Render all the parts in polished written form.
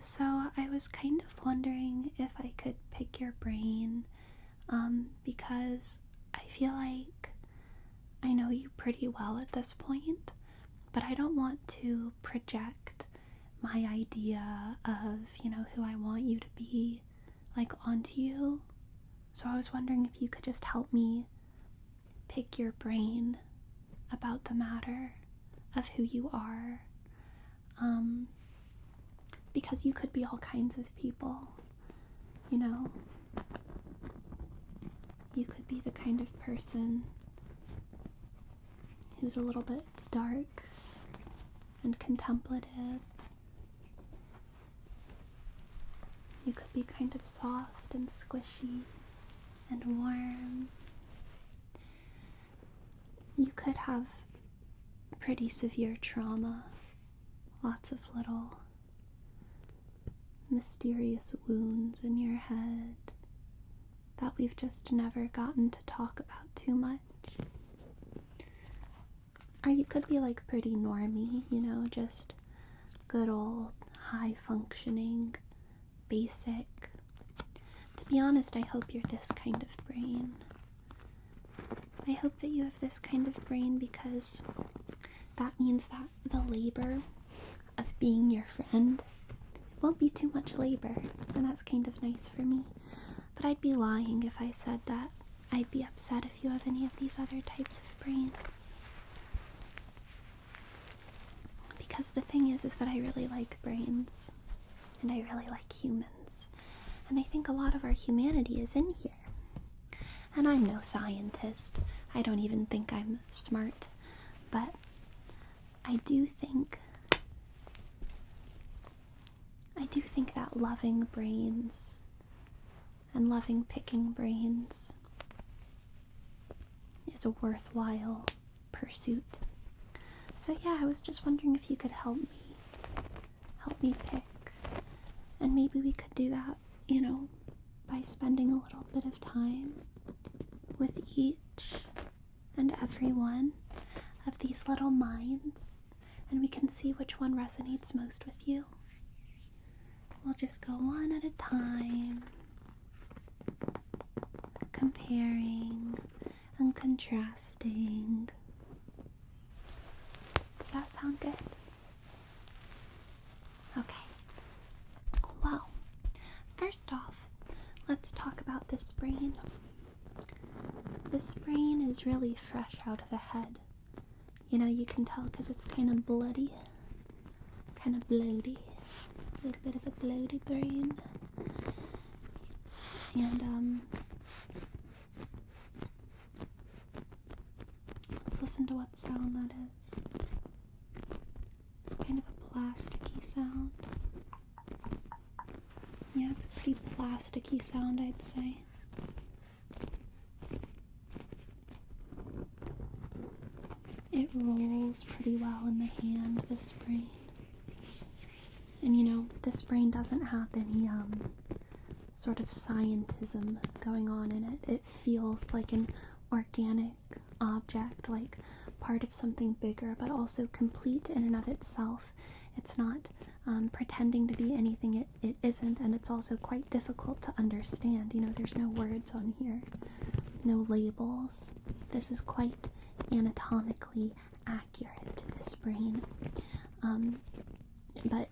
So I was kind of wondering if I could pick your brain, because I feel like I know you pretty well at this point, but I don't want to project my idea of, who I want you to be, onto you. So I was wondering if you could just help me pick your brain about the matter of who you are. Because you could be all kinds of people, You could be the kind of person who's a little bit dark and contemplative. You could be kind of soft and squishy and warm. You could have pretty severe trauma, lots of little mysterious wounds in your head that we've just never gotten to talk about too much. Or you could be pretty normy, just good old high functioning, basic. To be honest, I hope you're this kind of brain. I hope that you have this kind of brain because that means that the labor of being your friend won't be too much labor, and that's kind of nice for me. But I'd be lying if I said that I'd be upset if you have any of these other types of brains. Because the thing is that I really like brains, and I really like humans, and I think a lot of our humanity is in here. And I'm no scientist. I don't even think I'm smart, but I do think that loving brains and loving picking brains is a worthwhile pursuit. So yeah, I was just wondering if you could help me pick. And maybe we could do that, by spending a little bit of time with each and every one of these little minds, and we can see which one resonates most with you. We'll just go one at a time, comparing and contrasting. Does that sound good? Okay. Well, first off, let's talk about this brain. This brain is really fresh out of the head. You can tell because it's kind of bloody, kind of bloaty. A little bit of a bloated brain. And, let's listen to what sound that is. It's kind of a plasticky sound. Yeah, it's a pretty plasticky sound, I'd say. It rolls pretty well in the hand, this brain. And this brain doesn't have any sort of scientism going on in it. It feels like an organic object, like part of something bigger, but also complete in and of itself. It's not pretending to be anything it isn't, and it's also quite difficult to understand. There's no words on here, no labels. This is quite anatomically accurate, this brain.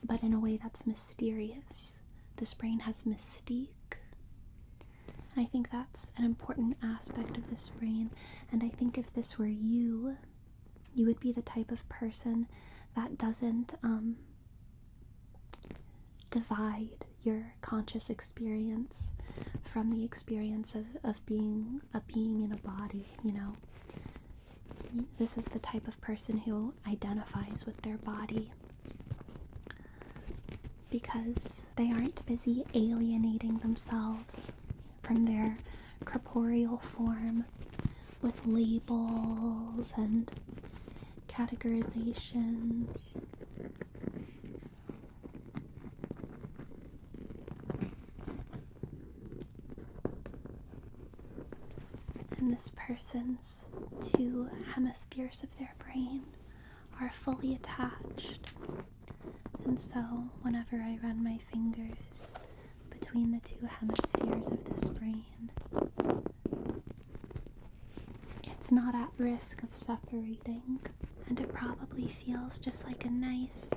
But in a way that's mysterious. This brain has mystique. And I think that's an important aspect of this brain. And I think if this were you would be the type of person that doesn't divide your conscious experience from the experience of being a being in a body, This is the type of person who identifies with their body because they aren't busy alienating themselves from their corporeal form with labels and categorizations. And this person's two hemispheres of their brain are fully attached. And so whenever I run my fingers between the two hemispheres of this brain, it's not at risk of separating, and it probably feels just like a nice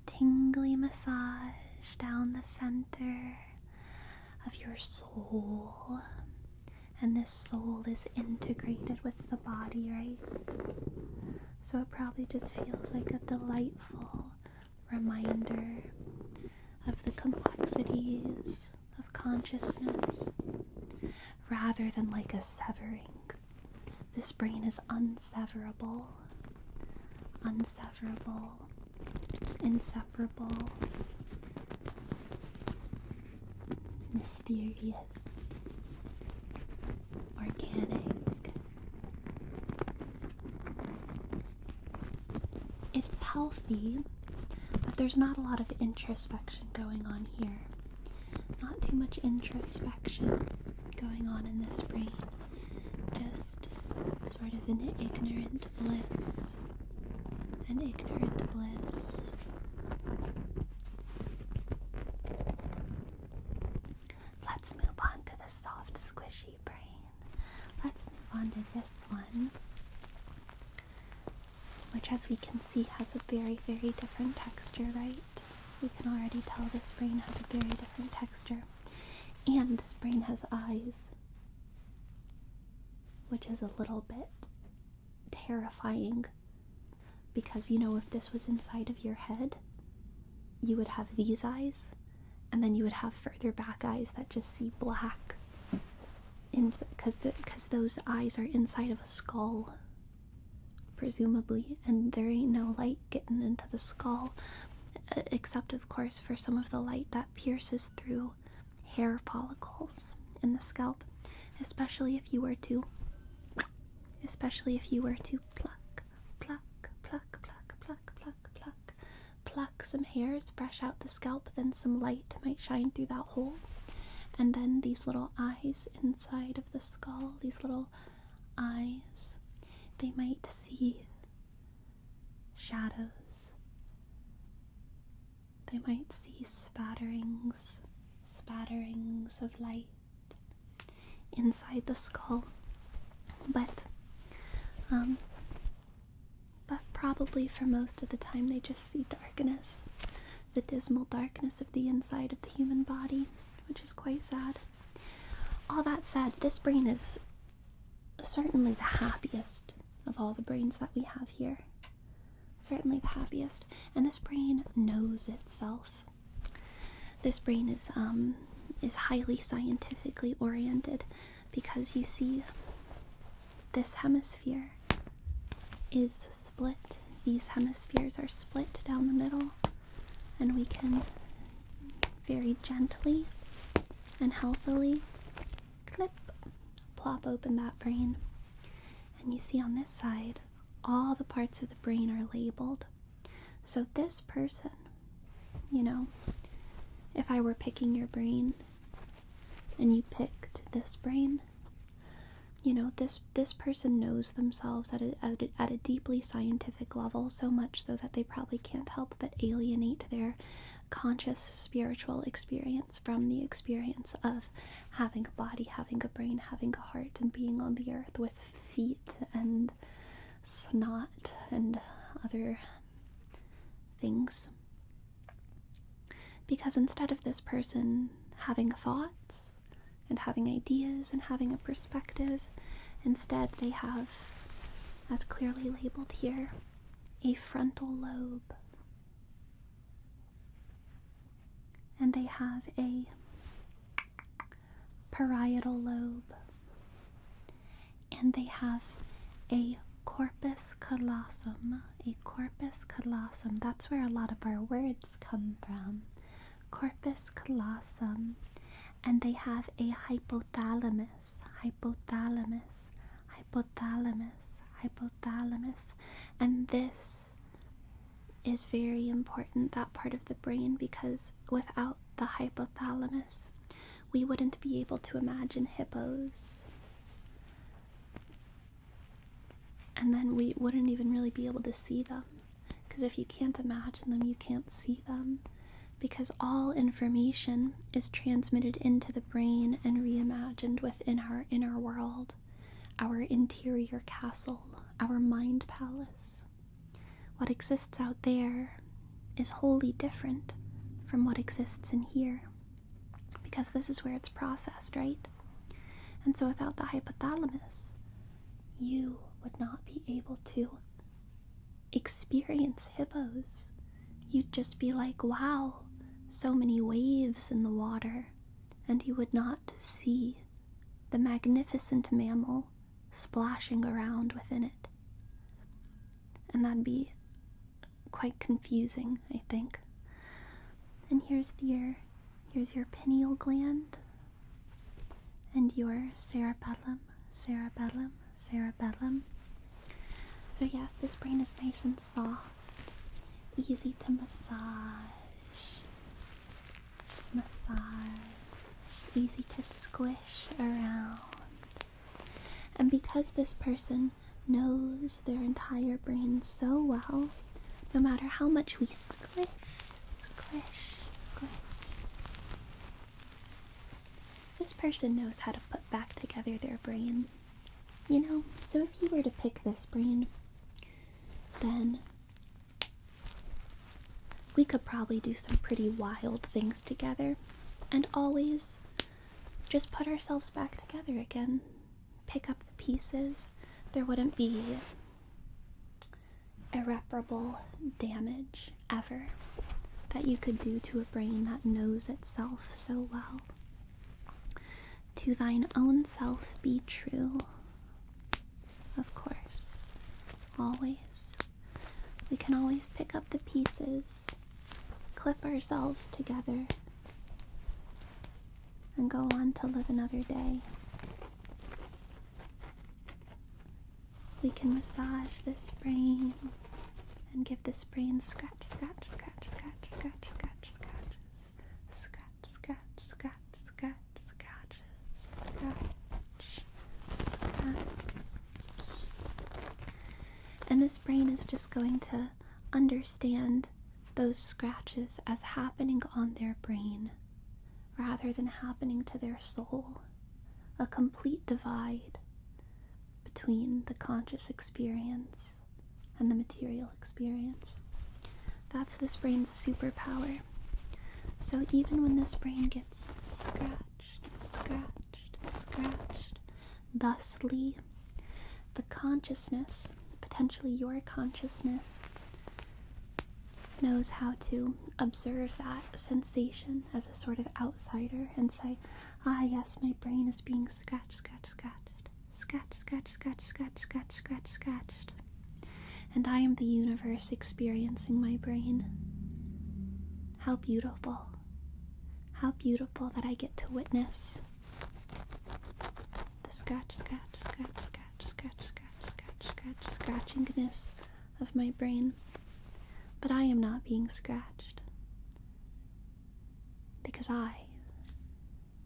tingly massage down the center of your soul. And this soul is integrated with the body, right? So it probably just feels like a delightful reminder of the complexities of consciousness, rather than like a severing. This brain is unseverable, inseparable, mysterious, organic. It's healthy, but there's not a lot of introspection going on here. Not too much introspection going on in this brain. Just sort of an ignorant bliss. An ignorant bliss. Let's move on to the soft, squishy brain. Let's move on to this one, which, as we can see, has a very, very different texture, right? We can already tell this brain has a very different texture. And this brain has eyes, which is a little bit terrifying, because, you know, if this was inside of your head, you would have these eyes, and then you would have further back eyes that just see black, because those eyes are inside of a skull, presumably, and there ain't no light getting into the skull, except, of course, for some of the light that pierces through hair follicles in the scalp, especially if you were to pluck some hairs fresh out the scalp. Then some light might shine through that hole, and then these little eyes inside of the skull, these little eyes, they might see shadows. They might see spatterings of light inside the skull, but probably for most of the time they just see darkness, the dismal darkness of the inside of the human body, which is quite sad. All that said, this brain is certainly the happiest of all the brains that we have here. Certainly the happiest. And this brain knows itself. This brain is highly scientifically oriented, because you see, this hemisphere is split. These hemispheres are split down the middle, and we can very gently and healthily plop open that brain. And you see on this side, all the parts of the brain are labeled. So this person, you know, if I were picking your brain and you picked this brain, you know, this person knows themselves at a deeply scientific level, so much so that they probably can't help but alienate their conscious spiritual experience from the experience of having a body, having a brain, having a heart, and being on the earth with feet and snot and other things. Because instead of this person having thoughts and having ideas and having a perspective, instead they have, as clearly labeled here, a frontal lobe. And they have a parietal lobe. And they have a corpus callosum. A corpus callosum. That's where a lot of our words come from. Corpus callosum. And they have a hypothalamus. And this is very important, that part of the brain, because without the hypothalamus, we wouldn't be able to imagine hippos. And then we wouldn't even really be able to see them, Because if you can't imagine them, you can't see them. Because all information is transmitted into the brain and reimagined within our inner world, our interior castle, our mind palace. What exists out there is wholly different from what exists in here, because this is where it's processed, right? And so without the hypothalamus, you would not be able to experience hippos. You'd just be like, wow, so many waves in the water, and you would not see the magnificent mammal splashing around within it. And that'd be quite confusing, I think. And here's your pineal gland and your cerebellum. So yes, this brain is nice and soft, easy to massage, easy to squish around. And because this person knows their entire brain so well, no matter how much we squish, this person knows how to put back together their brain. You know, so if you were to pick this brain, then we could probably do some pretty wild things together, and always just put ourselves back together again. Pick up the pieces. There wouldn't be irreparable damage ever that you could do to a brain that knows itself so well. To thine own self be true. Of course. Always. We can always pick up the pieces, clip ourselves together, and go on to live another day. We can massage this brain and give this brain scratch, scratches. And this brain is just going to understand those scratches as happening on their brain rather than happening to their soul. A complete divide between the conscious experience and the material experience. That's this brain's superpower. So even when this brain gets scratched, thusly, the consciousness, potentially your consciousness, knows how to observe that sensation as a sort of outsider and say, ah yes, my brain is being scratched. And I am the universe experiencing my brain. How beautiful. How beautiful that I get to witness the scratchingness of my brain. But I am not being scratched, because I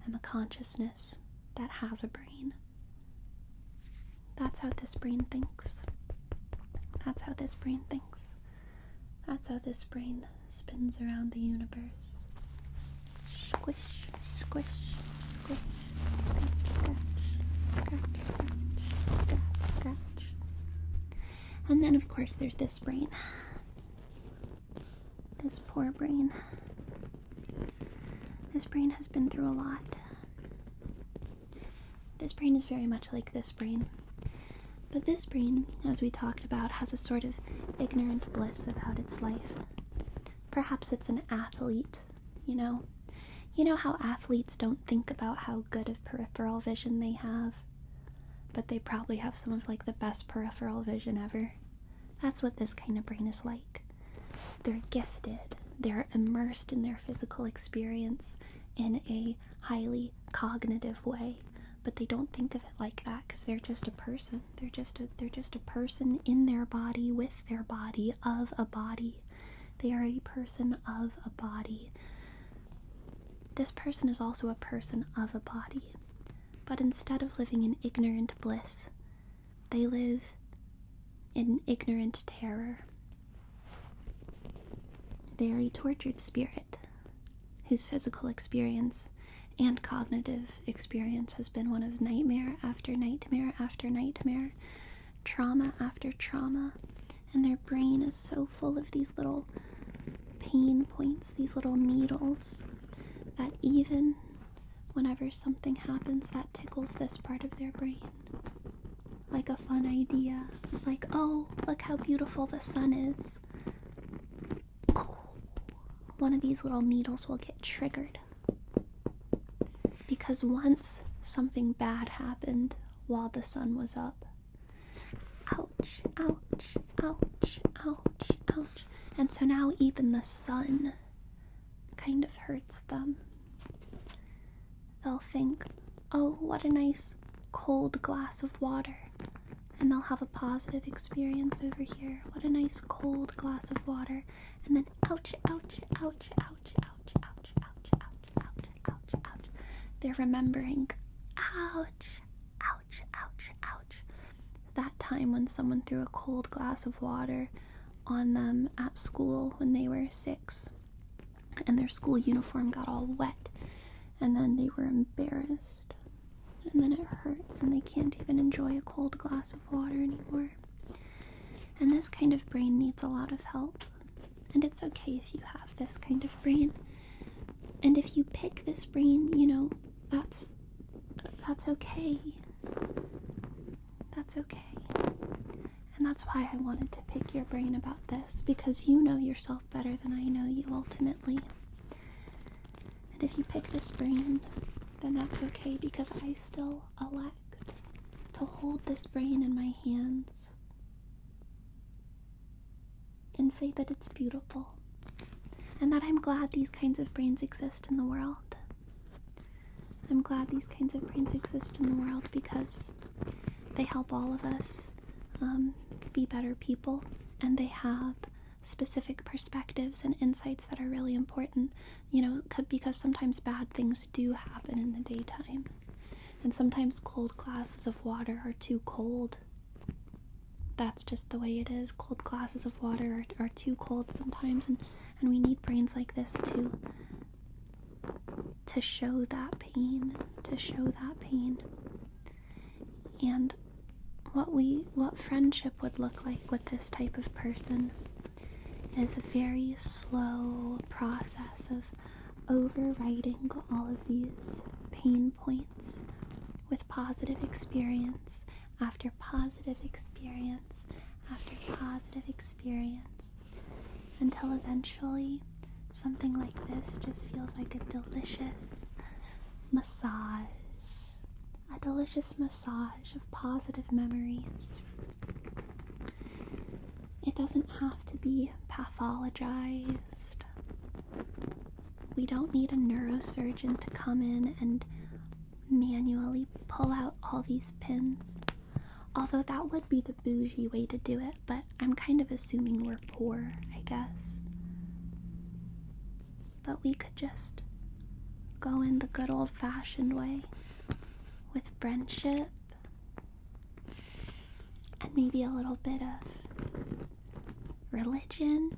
am a consciousness that has a brain. That's how this brain thinks. That's how this brain thinks. That's how this brain spins around the universe. Squish, squish, squish, scratch. And then, of course, there's this brain. This poor brain. This brain has been through a lot. This brain is very much like this brain. But this brain, as we talked about, has a sort of ignorant bliss about its life. Perhaps it's an athlete, you know? You know how athletes don't think about how good of peripheral vision they have, but they probably have some of like the best peripheral vision ever. That's what this kind of brain is like. They're gifted. They're immersed in their physical experience in a highly cognitive way. But they don't think of it like that because they're just a person. They're just a person in their body, with their body, of a body. They are a person of a body. This person is also a person of a body. But instead of living in ignorant bliss, they live in ignorant terror. They are a tortured spirit whose physical experience and cognitive experience has been one of nightmare after nightmare after nightmare, trauma after trauma, and their brain is so full of these little pain points, these little needles, that even whenever something happens that tickles this part of their brain, like a fun idea, like, oh, look how beautiful the sun is, one of these little needles will get triggered. Because once something bad happened while the sun was up. Ouch, ouch, ouch, ouch, ouch. And so now even the sun kind of hurts them. They'll think, oh, what a nice cold glass of water. And they'll have a positive experience over here. What a nice cold glass of water. And then ouch, ouch, ouch, ouch, ouch, ouch, ouch, ouch, ouch, ouch, ouch. They're remembering, ouch, ouch, ouch, ouch. That time when someone threw a cold glass of water on them at school when they were 6. And their school uniform got all wet. And then they were embarrassed. And then it hurts and they can't even enjoy a cold glass of water anymore. And this kind of brain needs a lot of help. And it's okay if you have this kind of brain. And if you pick this brain, you know, that's okay. That's okay. And that's why I wanted to pick your brain about this, because you know yourself better than I know you ultimately. And if you pick this brain, then that's okay, because I still elect to hold this brain in my hands and say that it's beautiful and that I'm glad these kinds of brains exist in the world. I'm glad these kinds of brains exist in the world because they help all of us be better people, and they have specific perspectives and insights that are really important, you know, because sometimes bad things do happen in the daytime, and sometimes cold glasses of water are too cold. That's just the way it is. Cold glasses of water are too cold sometimes, and we need brains like this to show that pain, And what friendship would look like with this type of person is a very slow process of overriding all of these pain points with positive experience after positive experience after positive experience, until eventually something like this just feels like a delicious massage. A delicious massage of positive memories. It doesn't have to be pathologized. We don't need a neurosurgeon to come in and manually pull out all these pins. Although that would be the bougie way to do it, but I'm kind of assuming we're poor, I guess. But we could just go in the good old-fashioned way, with friendship and maybe a little bit of religion,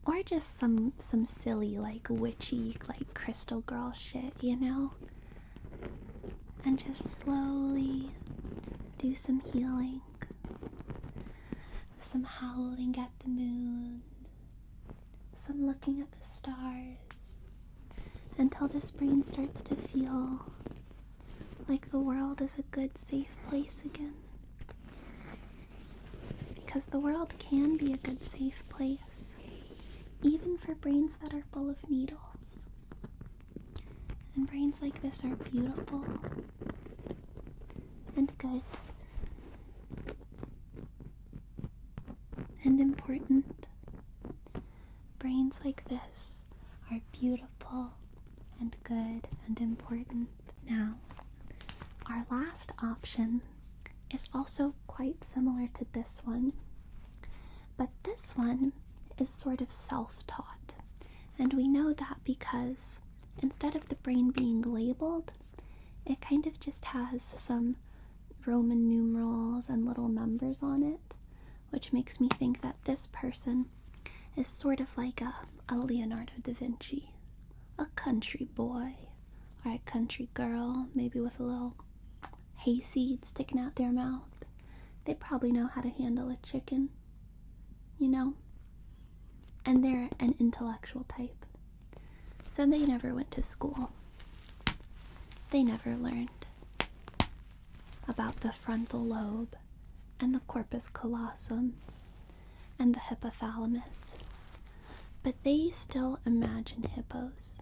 or just some silly, like, witchy, like, crystal girl shit, you know? And just slowly do some healing, some howling at the moon, some looking at the stars, until this brain starts to feel like the world is a good, safe place again. Because the world can be a good, safe place, even for brains that are full of needles. And brains like this are beautiful and good and important. Brains like this are beautiful and good and important. Now, our last option is also quite similar to this one, but this one is sort of self-taught, and we know that because instead of the brain being labeled, it kind of just has some Roman numerals and little numbers on it, which makes me think that this person is sort of like a Leonardo da Vinci, a country boy or a country girl, maybe with a little hayseed sticking out their mouth. They probably know how to handle a chicken, you know? And they're an intellectual type. So they never went to school. They never learned about the frontal lobe and the corpus callosum and the hypothalamus. But they still imagine hippos.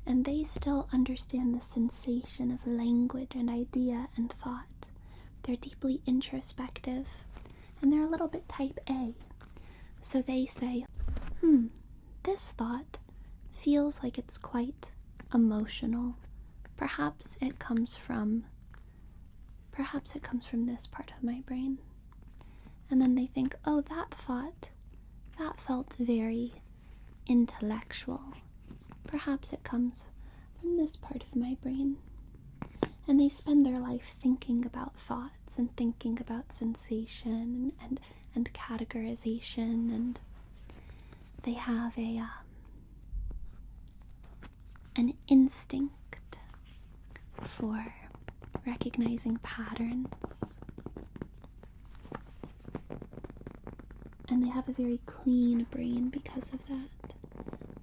And they still understand the sensation of language and idea and thought. They're deeply introspective. And they're a little bit type A. So they say, this thought feels like it's quite emotional. Perhaps it comes from this part of my brain. And then they think, oh, that felt very intellectual. Perhaps it comes from this part of my brain. And they spend their life thinking about thoughts and thinking about sensation and categorization, and they have an instinct for recognizing patterns. And they have a very clean brain because of that.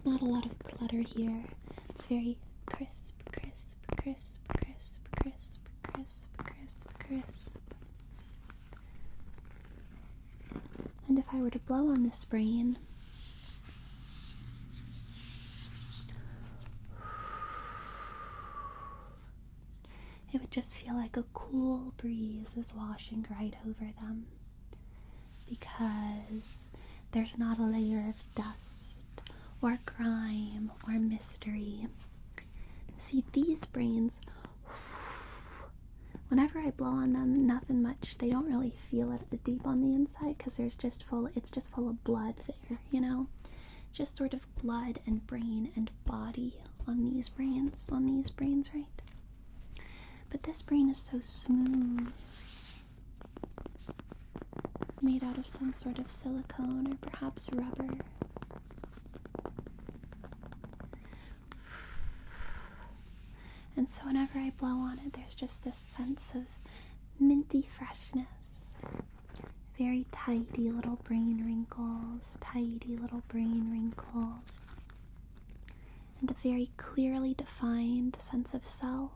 Not a lot of clutter here. It's very crisp, crisp, crisp, crisp, crisp, crisp, crisp, crisp. And if I were to blow on this brain, it would just feel like a cool breeze is washing right over them, because there's not a layer of dust or grime or mystery. See, these brains, whenever I blow on them, nothing much. They don't really feel it deep on the inside, because it's just full of blood there, you know? Just sort of blood and brain and body on these brains, right? But this brain is so smooth, made out of some sort of silicone or perhaps rubber. And so whenever I blow on it, there's just this sense of minty freshness. Very tidy little brain wrinkles, and a very clearly defined sense of self,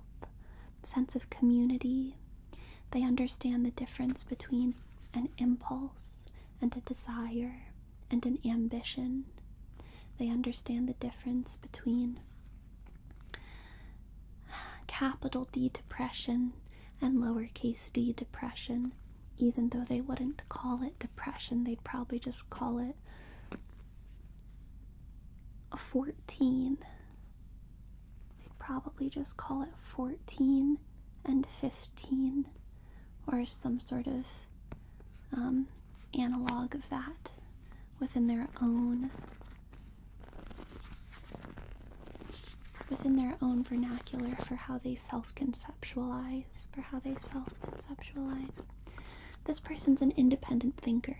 sense of community. They understand the difference between an impulse and a desire and an ambition. They understand the difference between capital D depression and lowercase d depression. Even though they wouldn't call it depression, they'd probably just call it a 14. They'd probably just call it 14 and 15, or some sort of analog of that within their own vernacular for how they self-conceptualize. This person's an independent thinker,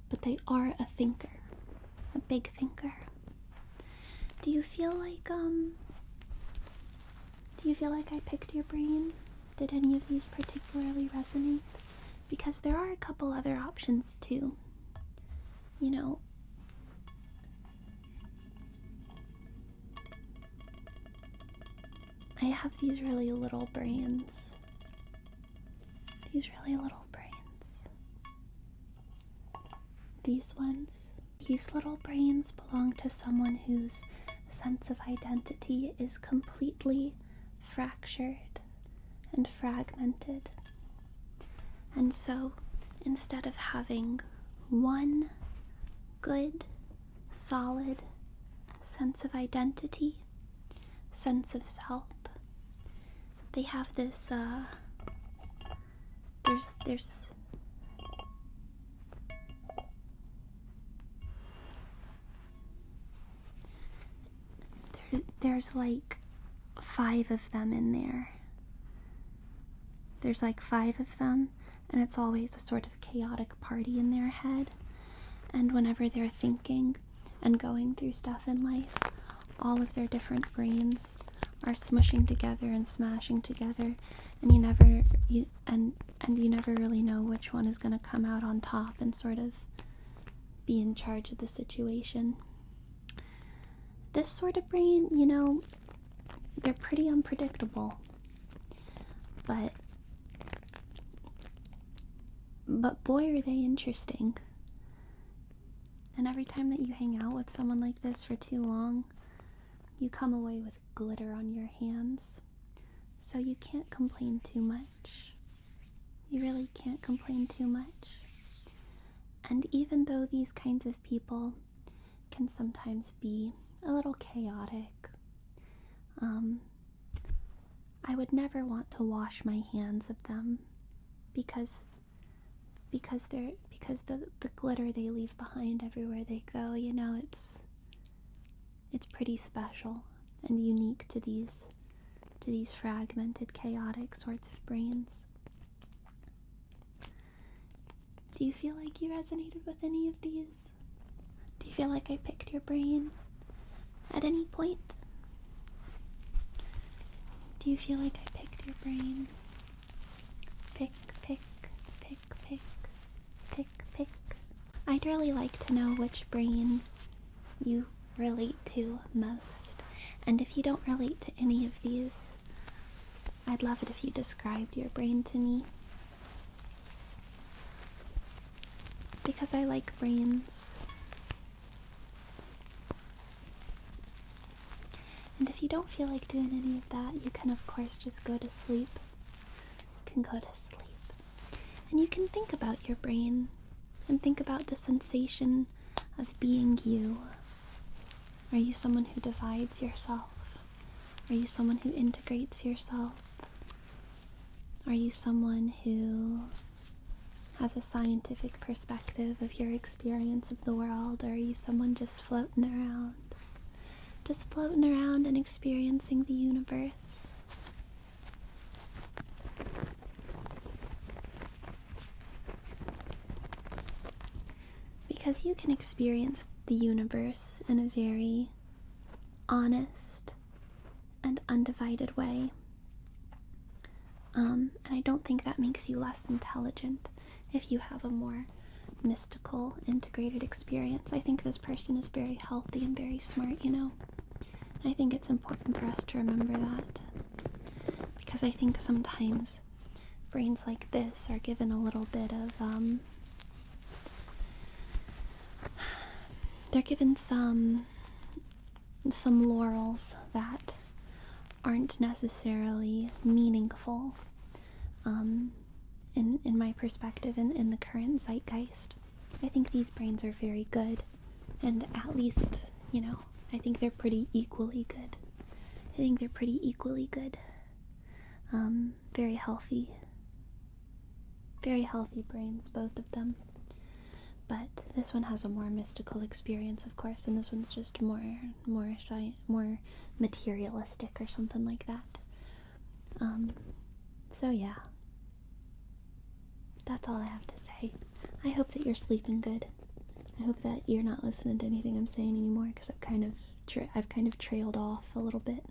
but they are a thinker, a big thinker. Do you feel like I picked your brain? Did any of these particularly resonate? Because there are a couple other options too. You know, I have these really little brains. These ones. These little brains belong to someone whose sense of identity is completely fractured and fragmented. And so, instead of having one good, solid sense of identity, sense of self, they have this, there's like 5 of them in there. There's like 5 of them, and it's always a sort of chaotic party in their head. And whenever they're thinking and going through stuff in life, all of their different brains are smushing together and smashing together, and you never really know which one is going to come out on top and sort of be in charge of the situation. This sort of brain, you know, they're pretty unpredictable, but boy are they interesting. And every time that you hang out with someone like this for too long, you come away with glitter on your hands. So you can't complain too much. You really can't complain too much. And even though these kinds of people can sometimes be a little chaotic, I would never want to wash my hands of them because the glitter they leave behind everywhere they go, you know, it's pretty special and unique to these fragmented, chaotic sorts of brains. Do you feel like you resonated with any of these? Do you feel like I picked your brain at any point? Do you feel like I picked your brain? Pick, pick, pick, pick, pick, pick. I'd really like to know which brain you relate to most. And if you don't relate to any of these, I'd love it if you described your brain to me. Because I like brains. And if you don't feel like doing any of that, you can of course just go to sleep. You can go to sleep. And you can think about your brain and think about the sensation of being you. Are you someone who divides yourself? Are you someone who integrates yourself? Are you someone who has a scientific perspective of your experience of the world? Or are you someone just floating around? Just floating around and experiencing the universe? Because you can experience the universe in a very honest and undivided way. And I don't think that makes you less intelligent if you have a more mystical, integrated experience. I think this person is very healthy and very smart, you know. I think it's important for us to remember that. Because I think sometimes brains like this are given a little bit of, they're given some laurels that aren't necessarily meaningful, in my perspective, in the current zeitgeist. I think these brains are very good, and at least, you know, I think they're pretty equally good. Very healthy brains, both of them. But this one has a more mystical experience, of course, and this one's just more materialistic or something like that. So yeah, that's all I have to say. I hope that you're sleeping good. I hope that you're not listening to anything I'm saying anymore, because I've kind of trailed off a little bit.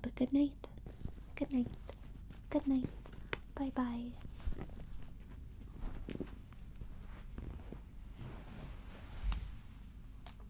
But good night. Good night. Good night. Bye bye.